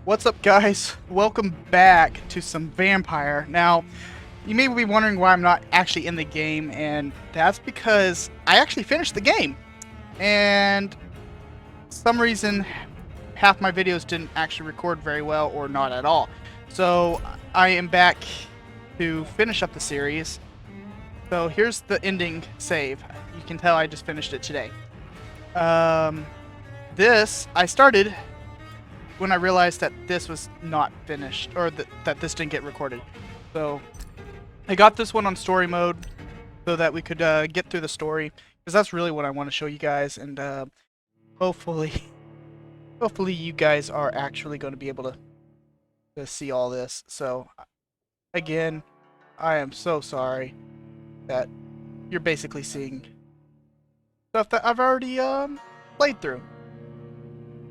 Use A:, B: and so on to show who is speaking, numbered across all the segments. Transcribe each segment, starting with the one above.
A: What's up, guys? Welcome back to some Vampyr. Now, you may be wondering why I'm not actually in the game, and that's because I actually finished the game. And for some reason, half my videos didn't actually record very well, or not at all. So, I am back to finish up the series. So, here's the ending save. You can tell I just finished it today. This, I started when I realized that this was not finished, or that this didn't get recorded. So I got this one on story mode so that we could get through the story, because that's really what I want to show you guys, and hopefully you guys are actually going to be able to see all this. So again, I am so sorry that you're basically seeing stuff that I've already played through.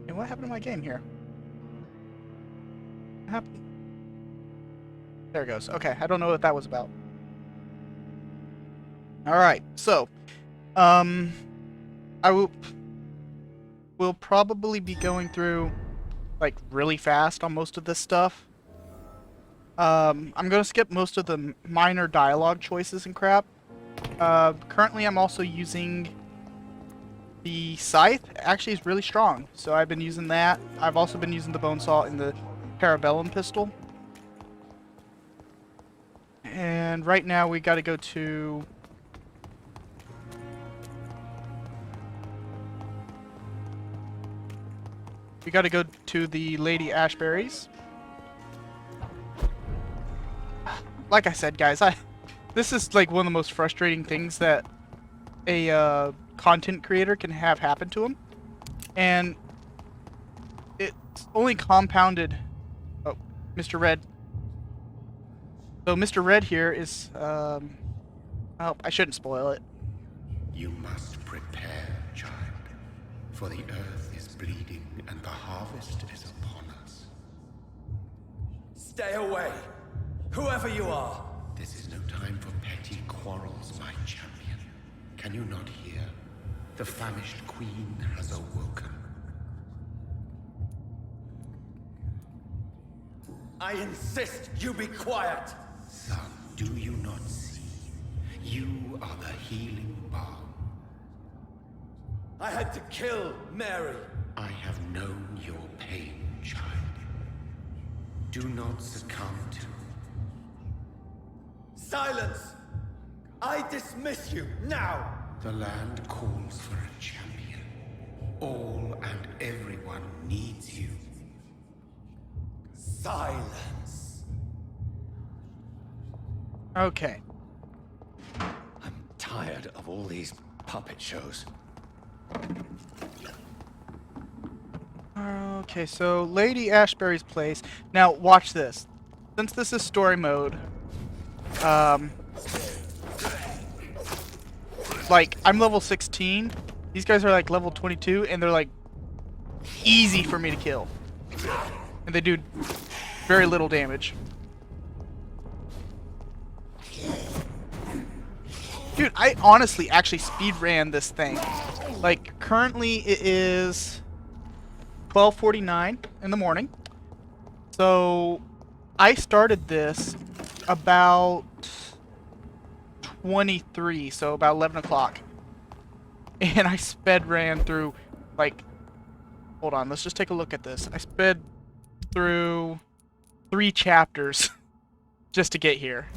A: And what happened to my game here? Happened? There it goes. Okay, I don't know what that was about. Alright, so I will probably be going through like really fast on most of this stuff. I'm gonna skip most of the minor dialogue choices and crap. Currently I'm also using the scythe. Actually is really strong, so I've been using that. I've also been using the bone saw and the parabellum pistol. And right now we got to go to the Lady Ashbury's. Like I said, guys, this is like one of the most frustrating things that a content creator can have happen to him, and it's only compounded. Oh, Mr. Red. So Mr. Red here is oh, I shouldn't spoil it.
B: You must prepare, child, for the earth is bleeding and the harvest is upon us.
C: Stay away, whoever you are.
B: This is no time for petty quarrels, my champion. Can you not hear? The famished queen has awoken.
C: I insist you be quiet.
B: Son, do you not see? You are the healing balm.
C: I had to kill Mary.
B: I have known your pain, child. Do not succumb to...
C: Silence! I dismiss you, now!
B: The land calls for a champion. All and everyone needs you.
C: Silence.
A: Okay.
C: I'm tired of all these puppet shows.
A: Okay, so Lady Ashbury's place. Now, watch this. Since this is story mode, like, I'm level 16. These guys are like level 22, and they're like easy for me to kill. And they do very little damage. Dude, I honestly actually speed ran this thing. Like, currently it is 12:49 in the morning. So I started this about 23, so about 11 o'clock. And I sped ran through, like, hold on, let's just take a look at this. I sped through 3 chapters just to get here.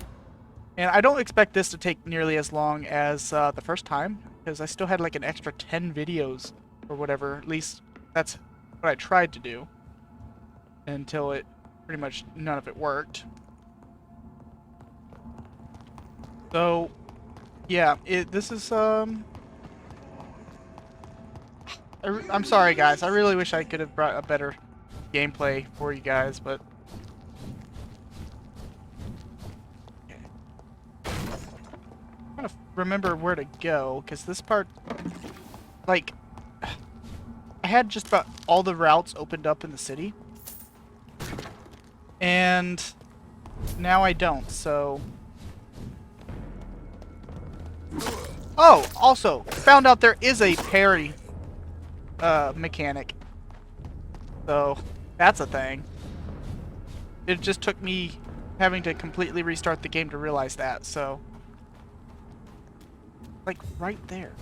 A: And I don't expect this to take nearly as long as the first time, because I still had like an extra 10 videos or whatever. At least that's what I tried to do, until it pretty much none of it worked. So yeah, this is I'm sorry, guys. I really wish I could have brought a better gameplay for you guys, but I'm trying to remember where to go, because this part, like, I had just about all the routes opened up in the city, and now I don't. So, oh, also found out there is a parry mechanic, so That's a thing. It just took me having to completely restart the game to realize that, so... Like, right there.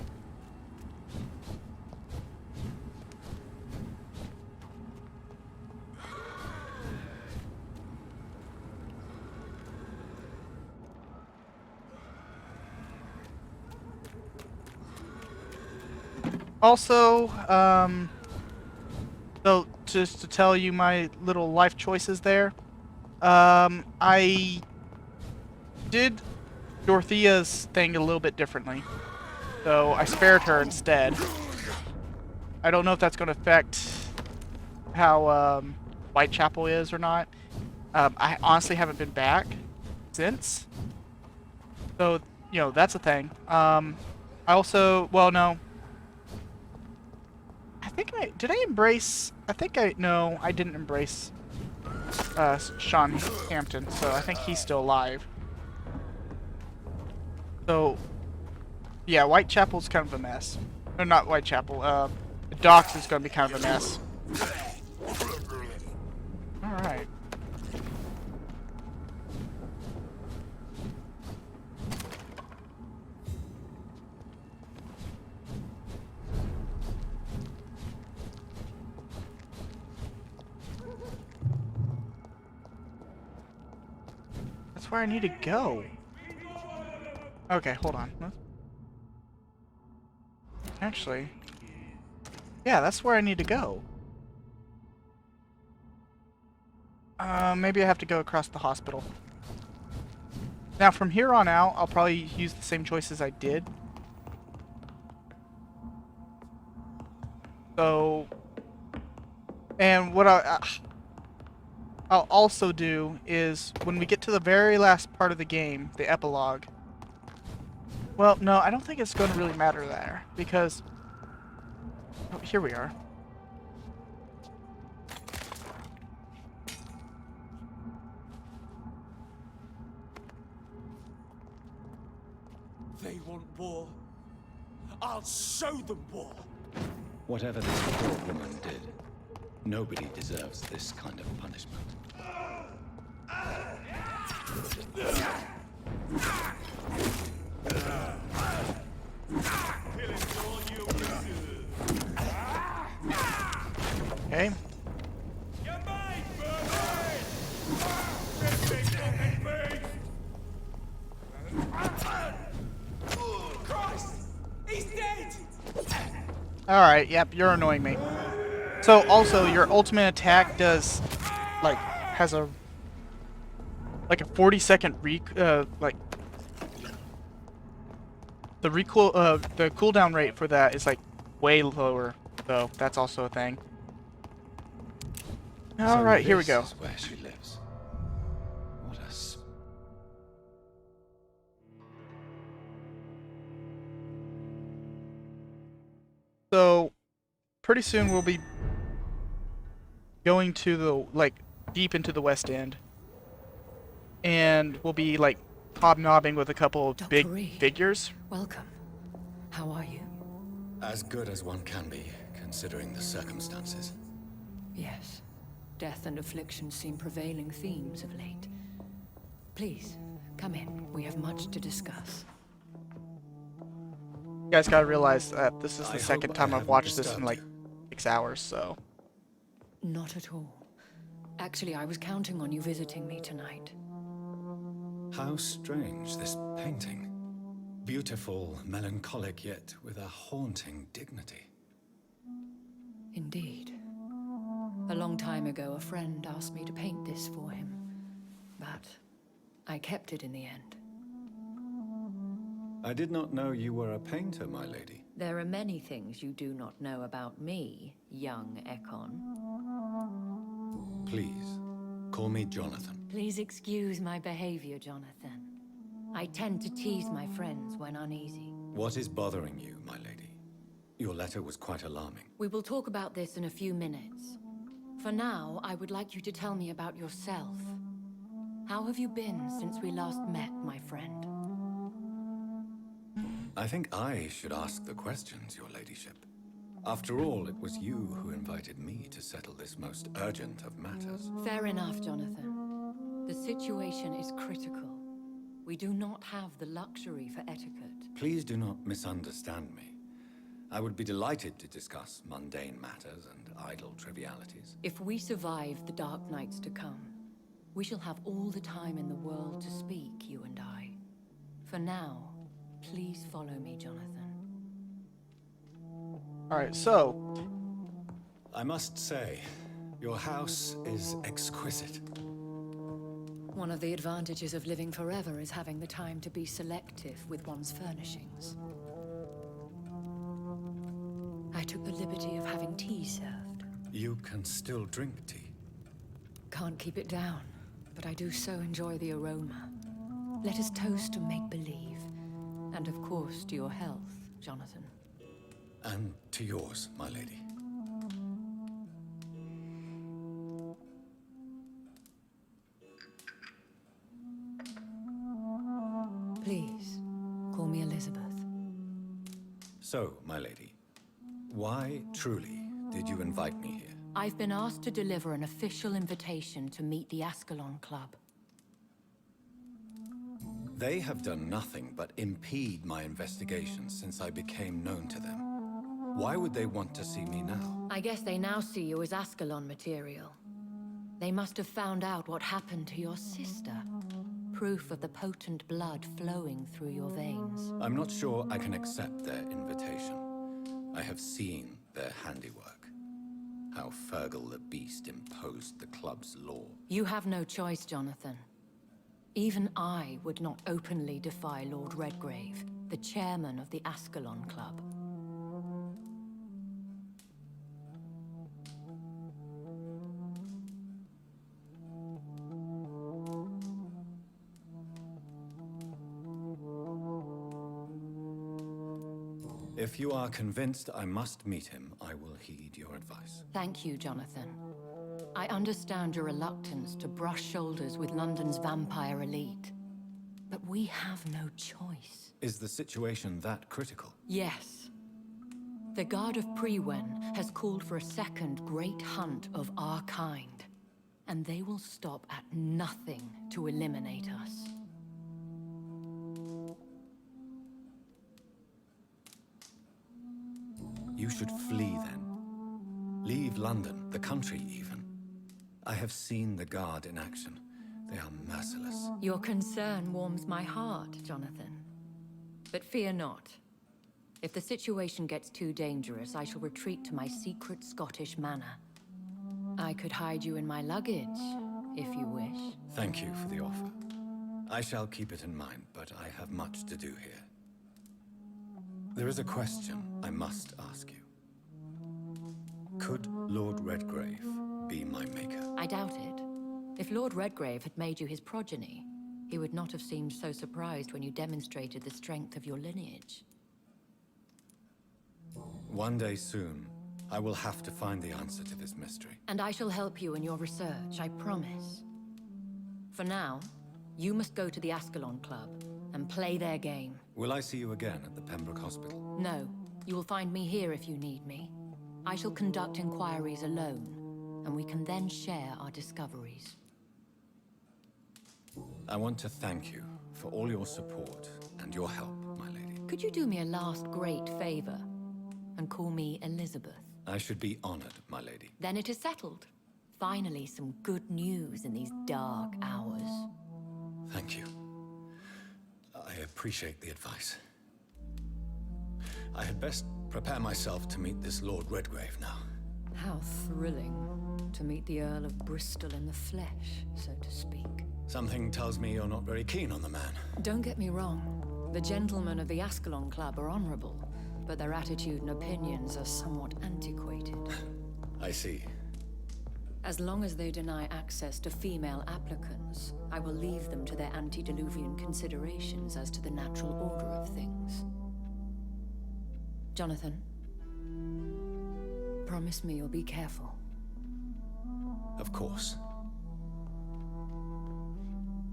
A: Also, so just to tell you my little life choices there, I did Dorothea's thing a little bit differently. So I spared her instead. I don't know if that's going to affect how Whitechapel is or not. I honestly haven't been back since. So, you know, that's a thing. I also, well, no. I think did I embrace, no, I didn't embrace Sean Hampton, so I think he's still alive. So, yeah, Whitechapel's kind of a mess. No, not Whitechapel, the docks is going to be kind of a mess. Alright. That's where I need to go. Okay, hold on. Actually, yeah, that's where I need to go. Maybe I have to go across the hospital. Now, from here on out, I'll probably use the same choices I did. So, and what I'll also do is, when we get to the very last part of the game, the epilogue. Well, no, I don't think it's going to really matter there, because... Oh, here we are.
D: They want war. I'll show them war.
C: Whatever this poor woman did, nobody deserves this kind of punishment.
A: Okay. Alright, yep, you're annoying me. So, also, your ultimate attack does, like, has a, like a 40-second like, the recoil, the cooldown rate for that is, like, way lower, so that's also a thing. Alright, here we go.
C: This is where she lives. What a...
A: So, pretty soon we'll be going to the, like, deep into the West End. And we'll be, like, hobnobbing with a couple of
E: Dr.
A: big
E: Reid.
A: figures.
E: Welcome. How are you?
C: As good as one can be, considering the circumstances.
E: Yes. Death and affliction seem prevailing themes of late. Please, come in. We have much to discuss.
A: You guys gotta realize that this is
C: I
A: the
C: hope
A: second
C: I
A: time I've
C: haven't
A: watched this in,
C: disturbed
A: like,
C: you.
A: 6 hours, so...
E: Not at all. Actually, I was counting on you visiting me tonight.
C: How strange, this painting. Beautiful, melancholic, yet with a haunting dignity.
E: Indeed. A long time ago, a friend asked me to paint this for him. But I kept it in the end.
C: I did not know you were a painter, my lady.
E: There are many things you do not know about me, young Ekon.
C: Please, call me Jonathan.
E: Please excuse my behavior, Jonathan. I tend to tease my friends when uneasy.
C: What is bothering you, my lady? Your letter was quite alarming.
E: We will talk about this in a few minutes. For now, I would like you to tell me about yourself. How have you been since we last met, my friend?
C: I think I should ask the questions, your ladyship. After all, it was you who invited me to settle this most urgent of matters.
E: Fair enough, Jonathan. The situation is critical. We do not have the luxury for etiquette.
C: Please do not misunderstand me. I would be delighted to discuss mundane matters and idle trivialities.
E: If we survive the dark nights to come, we shall have all the time in the world to speak, you and I. For now, please follow me, Jonathan.
A: Alright, so
C: I must say, your house is exquisite.
E: One of the advantages of living forever is having the time to be selective with one's furnishings. I took the liberty of having tea served.
C: You can still drink tea.
E: Can't keep it down, but I do so enjoy the aroma. Let us toast to make-believe. And of course, to your health, Jonathan.
C: And to yours, my lady.
E: Please, call me Elizabeth.
C: So, my lady, why truly did you invite me here?
E: I've been asked to deliver an official invitation to meet the Ascalon Club.
C: They have done nothing but impede my investigations since I became known to them. Why would they want to see me now?
E: I guess they now see you as Ascalon material. They must have found out what happened to your sister. Proof of the potent blood flowing through your veins.
C: I'm not sure I can accept their invitation. I have seen their handiwork. How Fergal the Beast imposed the club's law.
E: You have no choice, Jonathan. Even I would not openly defy Lord Redgrave, the chairman of the Ascalon Club.
C: If you are convinced I must meet him, I will heed your advice.
E: Thank you, Jonathan. I understand your reluctance to brush shoulders with London's vampire elite. But we have no choice.
C: Is the situation that critical?
E: Yes. The Guard of Prewen has called for a second great hunt of our kind. And they will stop at nothing to eliminate us.
C: You should flee then. Leave London, the country even. I have seen the Guard in action. They are merciless.
E: Your concern warms my heart, Jonathan. But fear not. If the situation gets too dangerous, I shall retreat to my secret Scottish manor. I could hide you in my luggage, if you wish.
C: Thank you for the offer. I shall keep it in mind, but I have much to do here. There is a question I must ask you. Could Lord Redgrave be my maker?
E: I doubt it. If Lord Redgrave had made you his progeny, he would not have seemed so surprised when you demonstrated the strength of your lineage.
C: One day soon, I will have to find the answer to this mystery.
E: And I shall help you in your research, I promise. For now, you must go to the Ascalon Club and play their game.
C: Will I see you again at the Pembroke Hospital?
E: No, you will find me here if you need me. I shall conduct inquiries alone, and we can then share our discoveries.
C: I want to thank you for all your support and your help, my lady.
E: Could you do me a last great favor and call me Elizabeth?
C: I should be honored, my lady.
E: Then it is settled. Finally, some good news in these dark hours.
C: Thank you. I appreciate the advice. I had best prepare myself to meet this Lord Redgrave now.
E: How thrilling to meet the Earl of Bristol in the flesh, so to speak.
C: Something tells me you're not very keen on the man.
E: Don't get me wrong. The gentlemen of the Ascalon Club are honorable, but their attitude and opinions are somewhat antiquated.
C: I see.
E: As long as they deny access to female applicants, I will leave them to their antediluvian considerations as to the natural order of things. Jonathan, promise me you'll be careful.
C: Of course.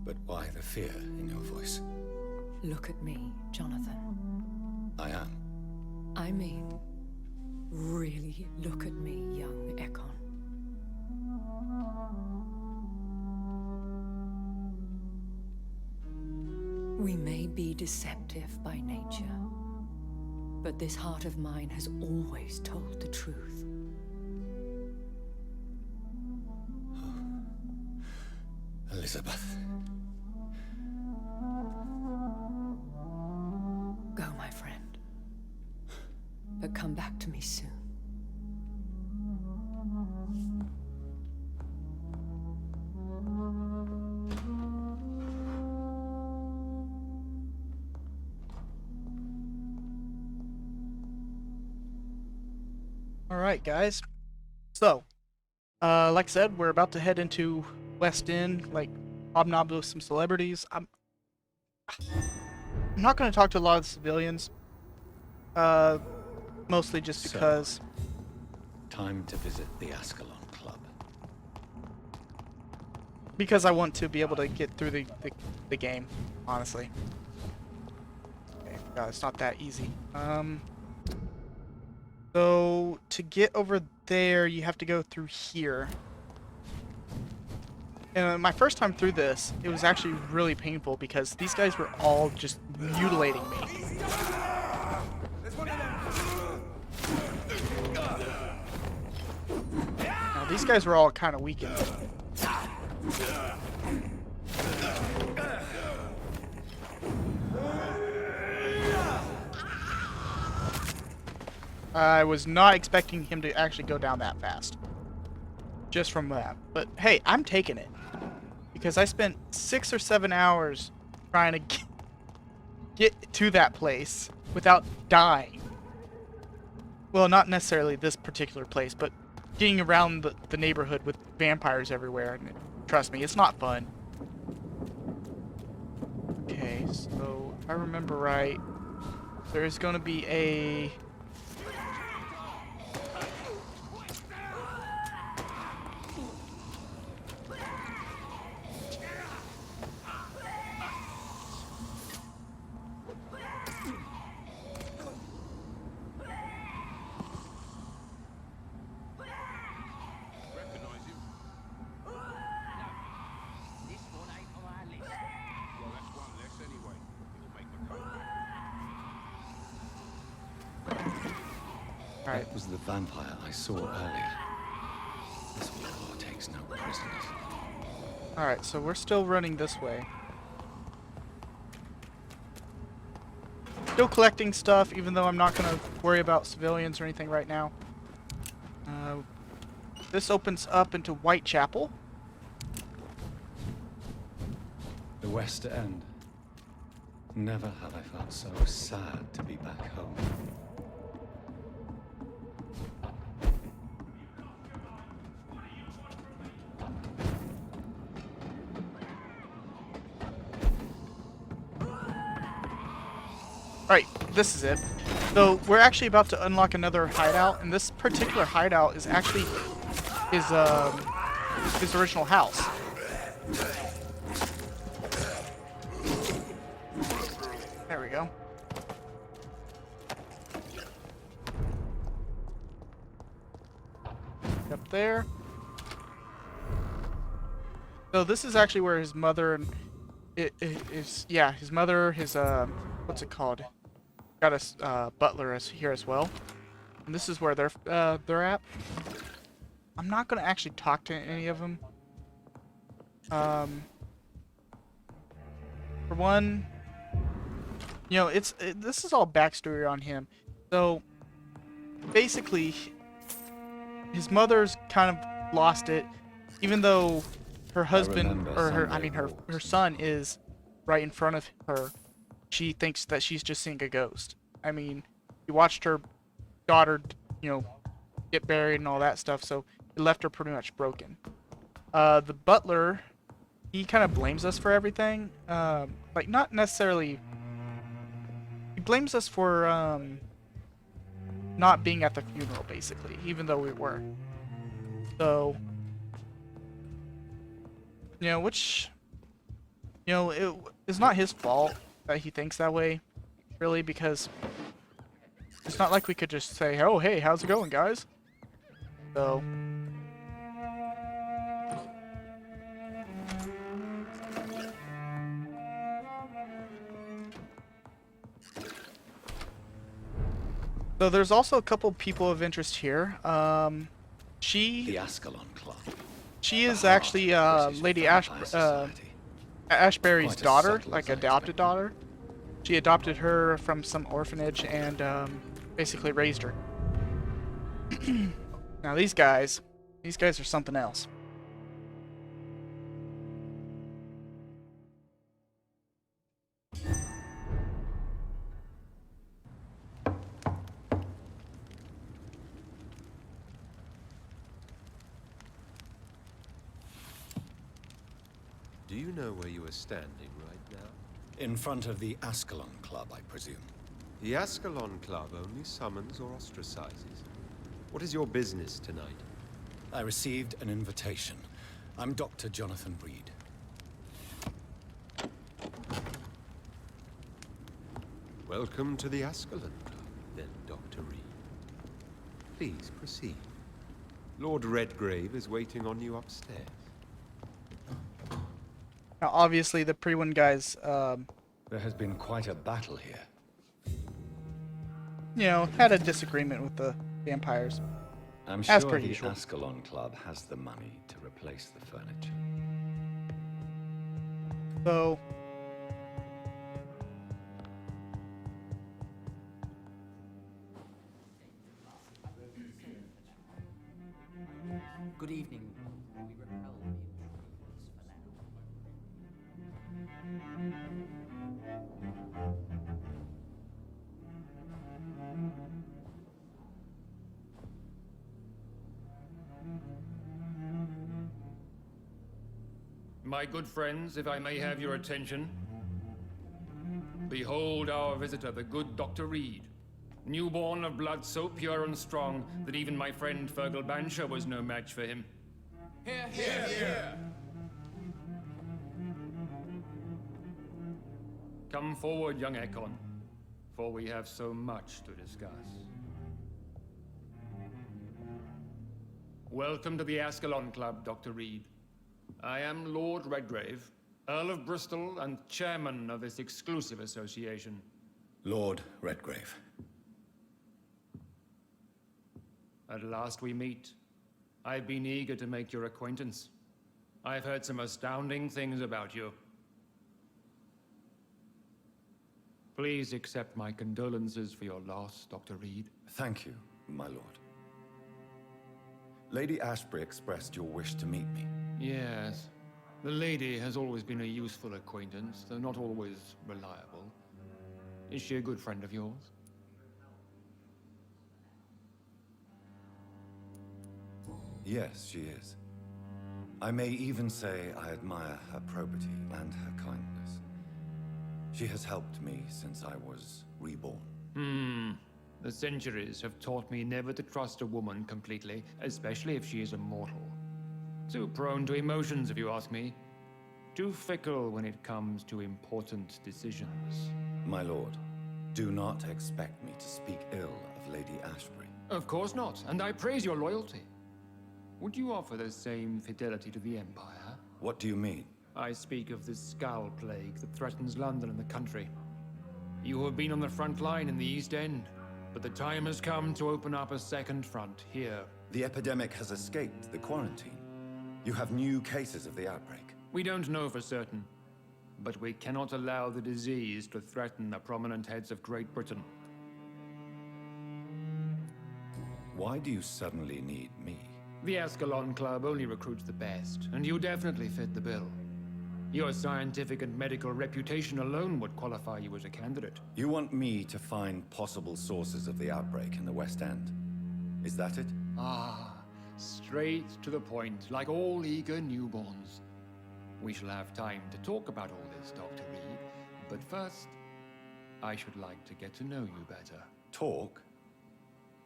C: But why the fear in your voice?
E: Look at me, Jonathan.
C: I am.
E: I mean, Really look at me, young Ekon. We may be deceptive by nature, but this heart of mine has always told the truth.
C: Elizabeth.
E: Go, my friend. But come back to me soon.
A: Alright, guys. So, like I said, we're about to head into West End, like, hobnob with some celebrities. I'm not going to talk to a lot of the civilians. Mostly just
C: So,
A: because...
C: Time to visit the Ascalon Club.
A: Because I want to be able to get through the game, honestly. Okay, God, it's not that easy. So, to get over there, you have to go through here. And my first time through this, it was actually really painful because these guys were all just mutilating me. Now, these guys were all kind of weakened. I was not expecting him to actually go down that fast. Just from that. But hey, I'm taking it. Because I spent 6 or 7 hours trying to get to that place without dying. Well, not necessarily this particular place, but getting around the neighborhood with vampires everywhere. And trust me, it's not fun. Okay, so if I remember right, there's going to be a...
C: That was the vampire I saw earlier. This war takes no prisoners.
A: Alright, so we're still running this way. Still collecting stuff, even though I'm not going to worry about civilians or anything right now. This opens up into Whitechapel.
C: The West End. Never have I felt so sad to be back home.
A: Alright, this is it. So we're actually about to unlock another hideout, and this particular hideout is actually his original house. There we go. Up there. So this is actually where his mother and his mother, his what's it called? Got a butler here as well, and this is where they're at. I'm not gonna actually talk to any of them. For one, you know, this is all backstory on him. So basically, his mother's kind of lost it, even though her husband, or her son is right in front of her. She thinks that she's just seeing a ghost. I mean, you watched her daughter, you know, get buried and all that stuff, so it left her pretty much broken. The butler, he kind of blames us for everything. Like, not necessarily... He blames us for, not being at the funeral, basically, even though we were. So... You know, which... You know, it's not his fault that he thinks that way, really, because It's not like we could just say, oh, hey, how's it going, guys? So... So there's also a couple people of interest here.
C: The Ascalon Club.
A: She is actually Lady Ashbury's
C: Quite a
A: daughter,
C: subtle
A: like
C: as I
A: adopted
C: expected.
A: daughter. She adopted her from some orphanage and basically raised her. Now these guys are something else.
F: Do you know where you are standing right now?
C: In front of the Ascalon Club, I presume.
F: The Ascalon Club only summons or ostracizes. What is your business tonight?
C: I received an invitation. I'm Dr. Jonathan Reid.
F: Welcome to the Ascalon Club, then, Dr. Reid. Please proceed. Lord Redgrave is waiting on you upstairs.
A: Now obviously the Pre-Win guys,
C: There has been quite a battle here.
A: you know, had a disagreement with the vampires.
C: I'm
A: As
C: sure
A: per
C: the
A: usual.
C: Ascalon Club has the money to replace the furniture.
A: So
G: Good evening. We repel the intruders for now.
H: My good friends, if I may have your attention. Behold our visitor, the good Dr. Reid. Newborn of blood so pure and strong that even my friend Fergal Bansher was no match for him. Come forward, young Ekon, for we have so much to discuss. Welcome to the Ascalon Club, Dr. Reid. I am Lord Redgrave, Earl of Bristol and chairman of this exclusive association.
C: Lord Redgrave.
H: At last we meet. I've been eager to make your acquaintance. I've heard some astounding things about you. Please accept my condolences for your loss, Dr. Reid.
C: Thank you, my lord. Lady Ashbury expressed your wish to meet me.
H: Yes. The lady has always been a useful acquaintance, though not always reliable. Is she a good friend of yours?
C: Yes, she is. I may even say I admire her probity and her kindness. She has helped me since I was reborn.
H: The centuries have taught me never to trust a woman completely, especially if she is a mortal. Too prone to emotions, if you ask me. Too fickle when it comes to important decisions.
C: My lord, do not expect me to speak ill of Lady Ashbury.
H: Of course not, and I praise your loyalty. Would you offer the same fidelity to the Empire?
C: What do you mean?
H: I speak of the Skull Plague that threatens London and the country. You have been on the front line in the East End, but the time has come to open up a second front here.
C: The epidemic has escaped the quarantine. You have new cases of the outbreak.
H: We don't know for certain, but we cannot allow the disease to threaten the prominent heads of Great Britain.
C: Why do you suddenly need me?
H: The Ascalon Club only recruits the best, and you definitely fit the bill. Your scientific and medical reputation alone would qualify you as a candidate.
C: You want me to find possible sources of the outbreak in the West End. Is that it?
H: Ah, straight to the point, like all eager newborns. We shall have time to talk about all this, Dr. Reid, but first, I should like to get to know you better.
C: Talk?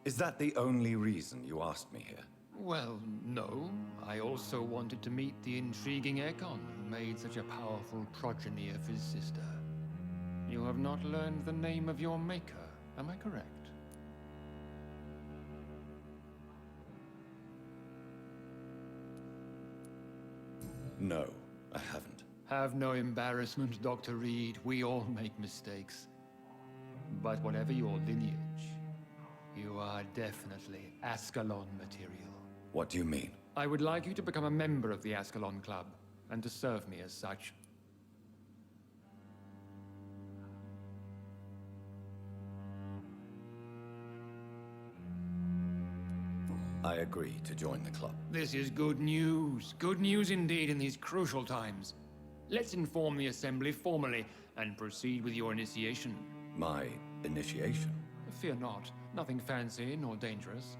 C: Is that the only reason you asked me here?
H: Well, no. I also wanted to meet the intriguing Ekon who made such a powerful progeny of his sister. You have not learned the name of your maker, am I correct?
C: No, I haven't.
H: Have no embarrassment, Dr. Reid. We all make mistakes. But whatever your lineage, you are definitely Ascalon material.
C: What do you mean?
H: I would like you to become a member of the Ascalon Club, and to serve me as such.
C: I agree to join the club.
H: This is good news. Good news indeed in these crucial times. Let's inform the Assembly formally, and proceed with your initiation.
C: My initiation?
H: Fear not. Nothing fancy nor dangerous.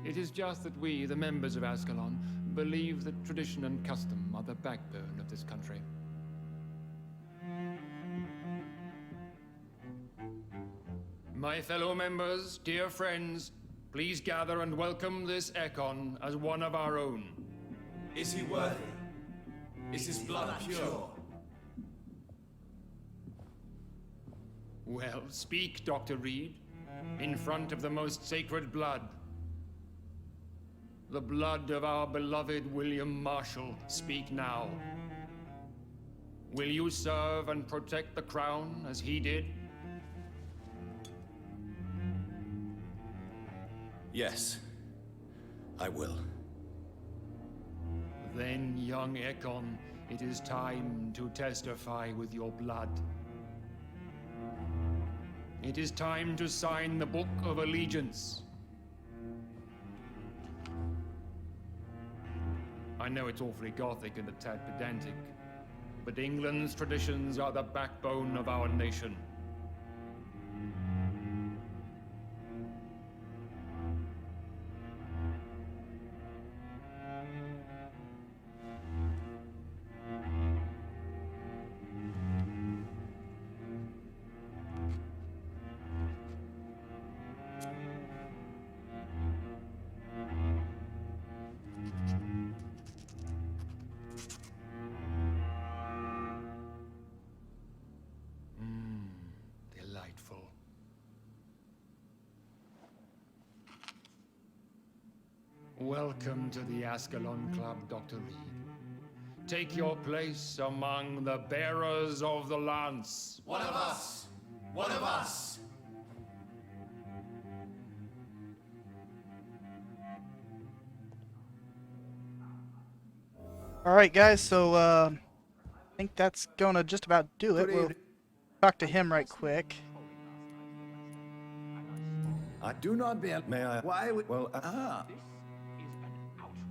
H: It is just that we, the members of Ascalon, believe that tradition and custom are the backbone of this country. My fellow members, dear friends, please gather and welcome this Ekon as one of our own.
D: Is he worthy? Is his blood pure?
H: Well, speak, Dr. Reid, in front of the most sacred blood. The blood of our beloved William Marshall. Speak now. Will you serve and protect the crown as he did?
C: Yes, I will.
H: Then, young Ekon, it is time to testify with your blood. It is time to sign the Book of Allegiance. I know it's awfully gothic and a tad pedantic, but England's traditions are the backbone of our nation. Delightful. Welcome to the Ascalon Club, Dr. Reid. Take your place among the bearers of the lance.
D: One of us! One of us!
A: Alright guys, so I think that's gonna just about do it. We'll talk to him right quick.
I: I do not be.
C: May I?
I: Why would?
C: Well,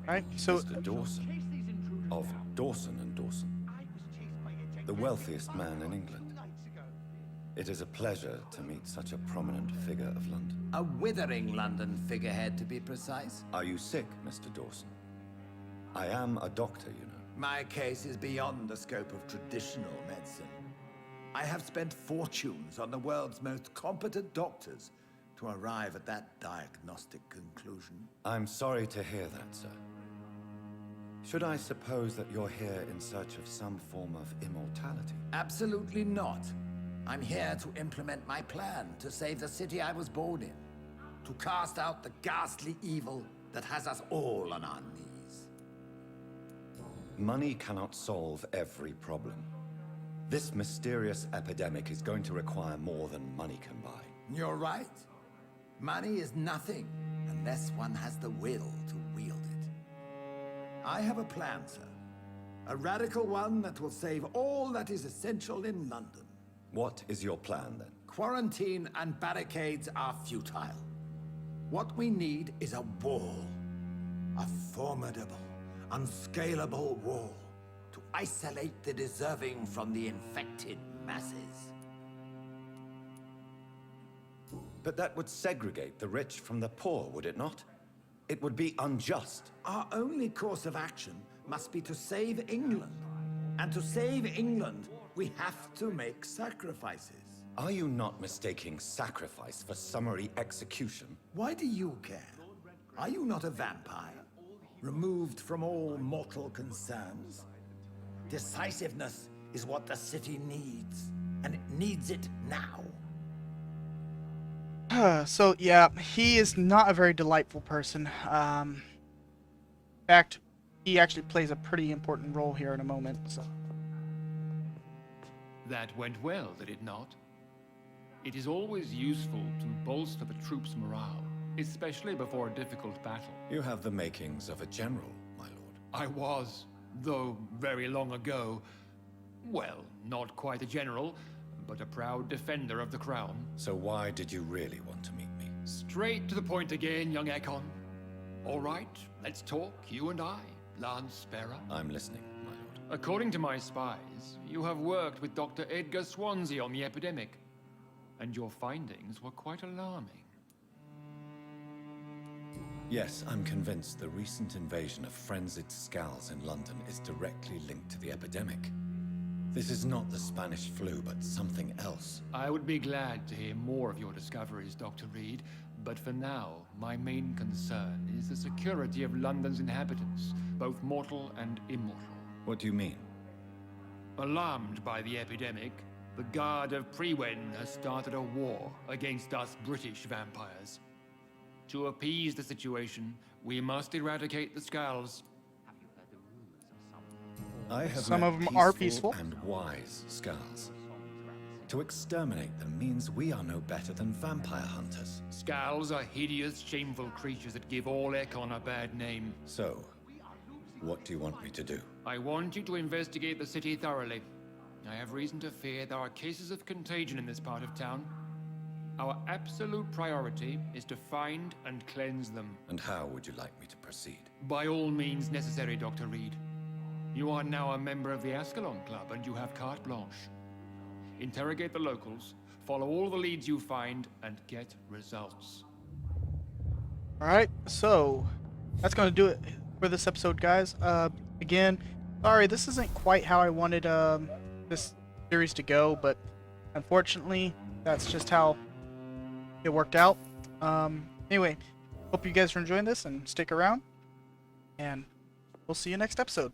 A: Alright, so
C: Mr. Dawson, of Dawson and Dawson, the wealthiest man in England. It is a pleasure to meet such a prominent figure of London.
I: A withering London figurehead, to be precise.
C: Are you sick, Mr. Dawson? I am a doctor, you know.
I: My case is beyond the scope of traditional medicine. I have spent fortunes on the world's most competent doctors to arrive at that diagnostic conclusion.
C: I'm sorry to hear that, sir. Should I suppose that you're here in search of some form of immortality?
I: Absolutely not. I'm here to implement my plan to save the city I was born in, to cast out the ghastly evil that has us all on our knees.
C: Money cannot solve every problem. This mysterious epidemic is going to require more than money can buy.
I: You're right. Money is nothing unless one has the will to wield it. I have a plan, sir. A radical one that will save all that is essential in London.
C: What is your plan, then?
I: Quarantine and barricades are futile. What we need is a wall. A formidable, unscalable wall to isolate the deserving from the infected masses.
C: But that would segregate the rich from the poor, would it not? It would be unjust.
I: Our only course of action must be to save England. And to save England, we have to make sacrifices.
C: Are you not mistaking sacrifice for summary execution?
I: Why do you care? Are you not a vampire? Removed from all mortal concerns? Decisiveness is what the city needs, and it needs it now.
A: So yeah, he is not a very delightful person. In fact, he actually plays a pretty important role here in a moment. So.
H: That went well, did it not? It is always useful to bolster the troops' morale, especially before a difficult battle.
C: You have the makings of a general, my lord.
H: I was, though very long ago. Well, not quite a general, but a proud defender of the crown.
C: So why did you really want to meet me?
H: Straight to the point again, young Ekon. All right, let's talk, you and I, Lance Sparrow.
C: I'm listening, my lord.
H: According to my spies, you have worked with Dr. Edgar Swansea on the epidemic, and your findings were quite alarming.
C: Yes, I'm convinced the recent invasion of frenzied skulls in London is directly linked to the epidemic. This is not the Spanish flu, but something else.
H: I would be glad to hear more of your discoveries, Dr. Reid, but for now, my main concern is the security of London's inhabitants, both mortal and immortal.
C: What do you mean?
H: Alarmed by the epidemic, the Guard of Prewen has started a war against us British vampires. To appease the situation, we must eradicate the skulls.
G: Have you heard the rumors of
C: I have
A: Some
C: met
A: of them are peaceful.
C: and wise skulls. To exterminate them means we are no better than vampire hunters.
H: Skulls are hideous, shameful creatures that give all Ekon a bad name.
C: So, what do you want me to do?
H: I want you to investigate the city thoroughly. I have reason to fear there are cases of contagion in this part of town. Our absolute priority is to find and cleanse them.
C: And how would you like me to proceed?
H: By all means necessary, Dr. Reid. You are now a member of the Ascalon Club and you have carte blanche. Interrogate the locals, follow all the leads you find, and get results.
A: Alright, so that's going to do it for this episode, guys. Again, sorry, this isn't quite how I wanted this series to go, but unfortunately, that's just how it worked out. Anyway, hope you guys are enjoying this and stick around, and we'll see you next episode.